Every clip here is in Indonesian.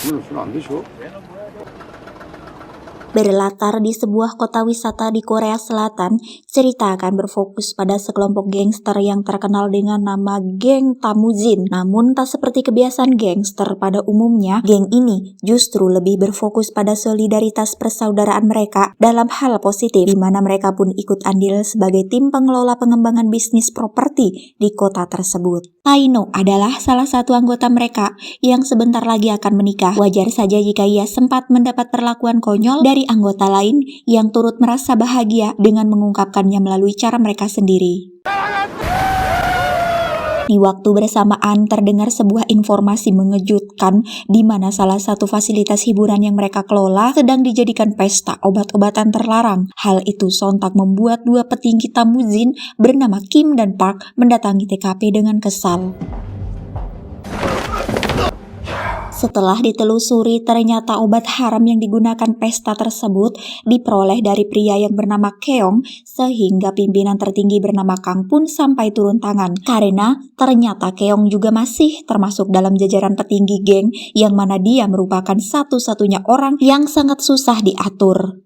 주면 안 되죠. Berlatar di sebuah kota wisata di Korea Selatan, cerita akan berfokus pada sekelompok gangster yang terkenal dengan nama Geng Tamujin. Namun tak seperti kebiasaan gangster pada umumnya, geng ini justru lebih berfokus pada solidaritas persaudaraan mereka dalam hal positif, di mana mereka pun ikut andil sebagai tim pengelola pengembangan bisnis properti di kota tersebut. Taino adalah salah satu anggota mereka yang sebentar lagi akan menikah. Wajar saja jika ia sempat mendapat perlakuan konyol dari anggota lain yang turut merasa bahagia dengan mengungkapkannya melalui cara mereka sendiri. Di waktu bersamaan terdengar sebuah informasi mengejutkan di mana salah satu fasilitas hiburan yang mereka kelola sedang dijadikan pesta obat-obatan terlarang. Hal itu sontak membuat dua petinggi Tamujin bernama Kim dan Park mendatangi TKP dengan kesal. Setelah ditelusuri, ternyata obat haram yang digunakan pesta tersebut diperoleh dari pria yang bernama Keong, sehingga pimpinan tertinggi bernama Kang pun sampai turun tangan. Karena ternyata Keong juga masih termasuk dalam jajaran petinggi geng, yang mana dia merupakan satu-satunya orang yang sangat susah diatur.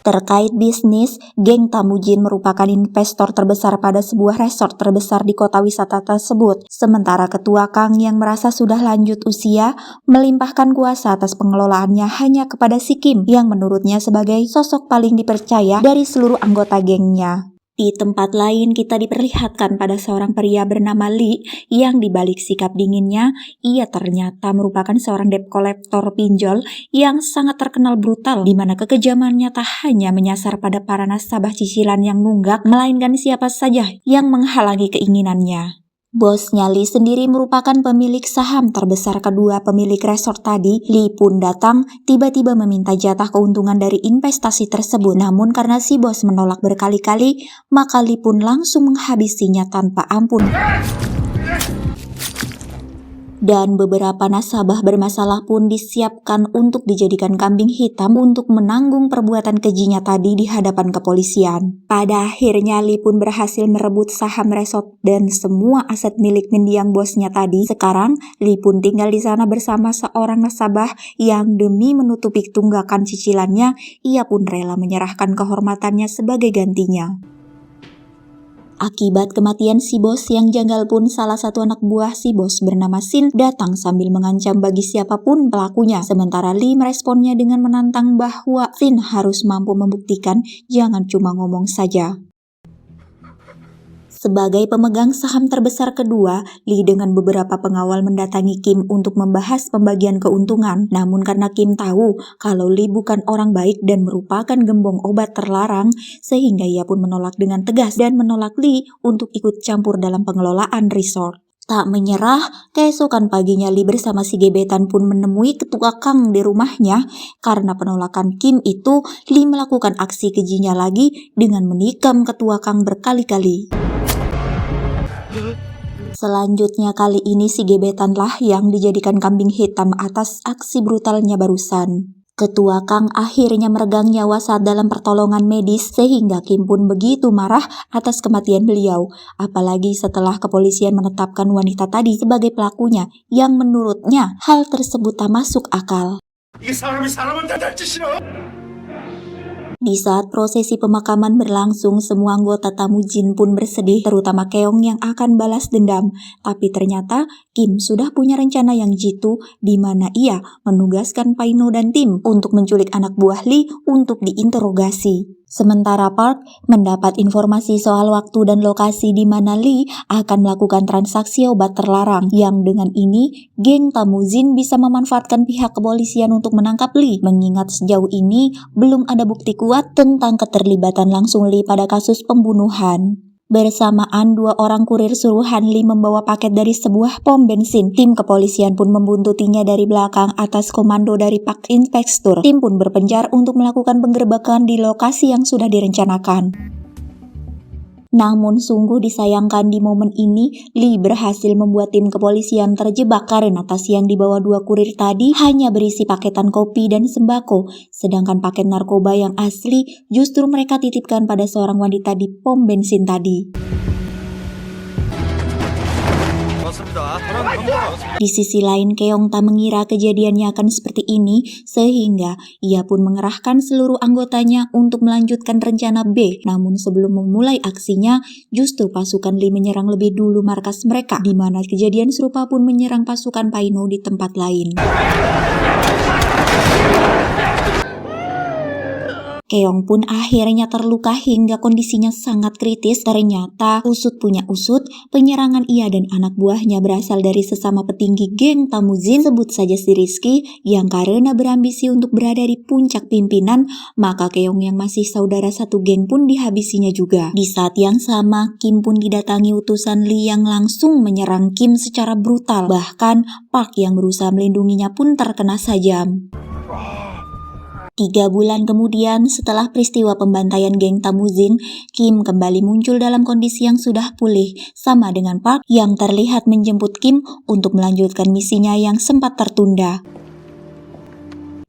Terkait bisnis, geng Tamujin merupakan investor terbesar pada sebuah resort terbesar di kota wisata tersebut. Sementara ketua Kang yang merasa sudah lanjut usia, melimpahkan kuasa atas pengelolaannya hanya kepada si Kim, yang menurutnya sebagai sosok paling dipercaya dari seluruh anggota gengnya. Di tempat lain kita diperlihatkan pada seorang pria bernama Lee yang dibalik sikap dinginnya, ia ternyata merupakan seorang debt collector pinjol yang sangat terkenal brutal, di mana kekejamannya tak hanya menyasar pada para nasabah cicilan yang nunggak, melainkan siapa saja yang menghalangi keinginannya. Bosnya Lee sendiri merupakan pemilik saham terbesar kedua pemilik resort tadi. Lee pun datang tiba-tiba meminta jatah keuntungan dari investasi tersebut. Namun karena si bos menolak berkali-kali, maka Lee pun langsung menghabisinya tanpa ampun. Dan beberapa nasabah bermasalah pun disiapkan untuk dijadikan kambing hitam untuk menanggung perbuatan kejinya tadi di hadapan kepolisian. Pada akhirnya Lee pun berhasil merebut saham resort dan semua aset milik mendiang bosnya tadi. Sekarang Lee pun tinggal di sana bersama seorang nasabah yang demi menutupi tunggakan cicilannya, ia pun rela menyerahkan kehormatannya sebagai gantinya. Akibat kematian si bos yang janggal pun, salah satu anak buah si bos bernama Shin datang sambil mengancam bagi siapapun pelakunya. Sementara Lee meresponnya dengan menantang bahwa Shin harus mampu membuktikan, jangan cuma ngomong saja. Sebagai pemegang saham terbesar kedua, Lee dengan beberapa pengawal mendatangi Kim untuk membahas pembagian keuntungan. Namun karena Kim tahu kalau Lee bukan orang baik dan merupakan gembong obat terlarang, sehingga ia pun menolak dengan tegas dan menolak Lee untuk ikut campur dalam pengelolaan resort. Tak menyerah, keesokan paginya Lee bersama si gebetan pun menemui ketua Kang di rumahnya. Karena penolakan Kim itu, Lee melakukan aksi kejinya lagi dengan menikam ketua Kang berkali-kali. Selanjutnya kali ini si gebetanlah yang dijadikan kambing hitam atas aksi brutalnya barusan. Ketua Kang akhirnya meregang nyawa saat dalam pertolongan medis, sehingga Kim pun begitu marah atas kematian beliau. Apalagi setelah kepolisian menetapkan wanita tadi sebagai pelakunya, yang menurutnya hal tersebut tak masuk akal. Di saat prosesi pemakaman berlangsung, semua anggota Tamujin pun bersedih, terutama Keong yang akan balas dendam. Tapi ternyata Kim sudah punya rencana yang jitu, di mana ia menugaskan Paino dan tim untuk menculik anak buah Lee untuk diinterogasi. Sementara Park mendapat informasi soal waktu dan lokasi di mana Lee akan melakukan transaksi obat terlarang, yang dengan ini geng Tamujin bisa memanfaatkan pihak kepolisian untuk menangkap Lee, mengingat sejauh ini belum ada bukti kuat tentang keterlibatan langsung Lee pada kasus pembunuhan. Bersamaan, dua orang kurir suruhan Lee membawa paket dari sebuah pom bensin. Tim kepolisian pun membuntutinya dari belakang atas komando dari Pak Inspektur. Tim pun berpencar untuk melakukan penggerbekan di lokasi yang sudah direncanakan. Namun sungguh disayangkan di momen ini, Lee berhasil membuat tim kepolisian terjebak karena tas yang dibawa dua kurir tadi hanya berisi paketan kopi dan sembako, sedangkan paket narkoba yang asli justru mereka titipkan pada seorang wanita di pom bensin tadi. 맞습니다. Di sisi lain, Keong tak mengira kejadiannya akan seperti ini, sehingga ia pun mengerahkan seluruh anggotanya untuk melanjutkan rencana B. Namun sebelum memulai aksinya, justru pasukan Lee menyerang lebih dulu markas mereka, di mana kejadian serupa pun menyerang pasukan Paino di tempat lain. Keong pun akhirnya terluka hingga kondisinya sangat kritis. Ternyata usut punya usut, penyerangan ia dan anak buahnya berasal dari sesama petinggi geng Tamujin, sebut saja si Rizky, yang karena berambisi untuk berada di puncak pimpinan, maka Keong yang masih saudara satu geng pun dihabisinya juga. Di saat yang sama, Kim pun didatangi utusan Lee yang langsung menyerang Kim secara brutal. Bahkan Park yang berusaha melindunginya pun terkena sajam. 3 bulan kemudian, setelah peristiwa pembantaian geng Tamujin, Kim kembali muncul dalam kondisi yang sudah pulih, sama dengan Park yang terlihat menjemput Kim untuk melanjutkan misinya yang sempat tertunda.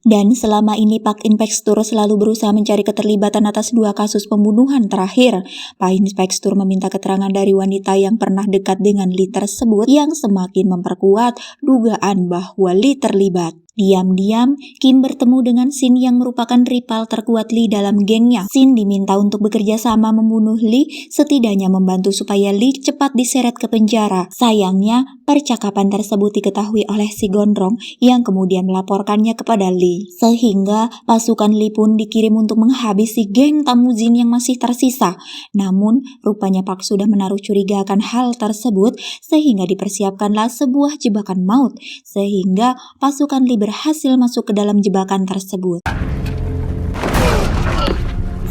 Dan selama ini Pak Inspektur selalu berusaha mencari keterlibatan atas 2 kasus pembunuhan terakhir. Pak Inspektur meminta keterangan dari wanita yang pernah dekat dengan Lee tersebut yang semakin memperkuat dugaan bahwa Lee terlibat. Diam-diam, Kim bertemu dengan Shin yang merupakan rival terkuat Lee dalam gengnya. Shin diminta untuk bekerja sama membunuh Lee, setidaknya membantu supaya Lee cepat diseret ke penjara. Sayangnya, percakapan tersebut diketahui oleh si Gondrong yang kemudian melaporkannya kepada Lee. Sehingga pasukan Lee pun dikirim untuk menghabisi geng Tamujin yang masih tersisa. Namun, rupanya Park sudah menaruh curiga akan hal tersebut, sehingga dipersiapkanlah sebuah jebakan maut, sehingga pasukan Lee berhasil masuk ke dalam jebakan tersebut.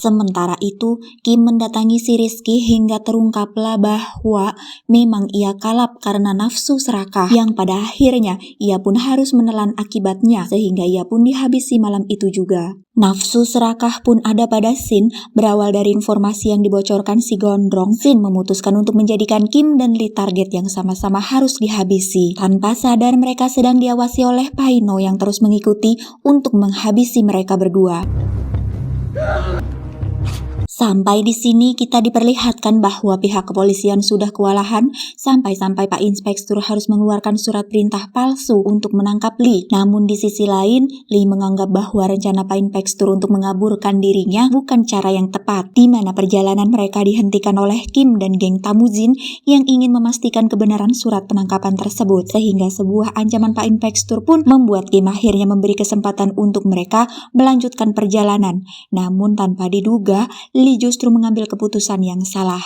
Sementara itu, Kim mendatangi si Rizky hingga terungkaplah bahwa memang ia kalap karena nafsu serakah, yang pada akhirnya ia pun harus menelan akibatnya, sehingga ia pun dihabisi malam itu juga. Nafsu serakah pun ada pada Shin, berawal dari informasi yang dibocorkan si Gondrong. Shin memutuskan untuk menjadikan Kim dan Lee target yang sama-sama harus dihabisi. Tanpa sadar mereka sedang diawasi oleh Paino yang terus mengikuti untuk menghabisi mereka berdua. Sampai di sini kita diperlihatkan bahwa pihak kepolisian sudah kewalahan sampai-sampai Pak Inspektur harus mengeluarkan surat perintah palsu untuk menangkap Lee. Namun di sisi lain, Lee menganggap bahwa rencana Pak Inspektur untuk mengaburkan dirinya bukan cara yang tepat, di mana perjalanan mereka dihentikan oleh Kim dan geng Tamujin yang ingin memastikan kebenaran surat penangkapan tersebut, sehingga sebuah ancaman Pak Inspektur pun membuat Kim akhirnya memberi kesempatan untuk mereka melanjutkan perjalanan. Namun tanpa diduga, Lee justru mengambil keputusan yang salah.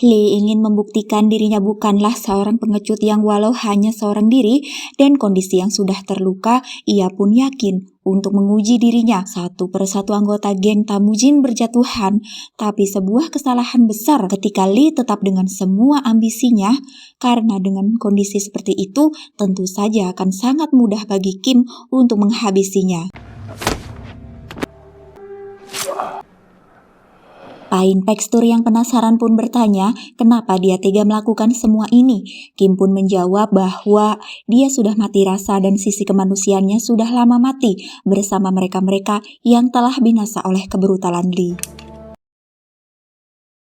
Lee ingin membuktikan dirinya bukanlah seorang pengecut yang walau hanya seorang diri dan kondisi yang sudah terluka, ia pun yakin untuk menguji dirinya. Satu persatu anggota geng Tamujin berjatuhan, tapi sebuah kesalahan besar ketika Lee tetap dengan semua ambisinya, karena dengan kondisi seperti itu tentu saja akan sangat mudah bagi Kim untuk menghabisinya. Pak Inspektur yang penasaran pun bertanya kenapa dia tega melakukan semua ini. Kim pun menjawab bahwa dia sudah mati rasa dan sisi kemanusiaannya sudah lama mati bersama mereka-mereka yang telah binasa oleh kebrutalan Lee.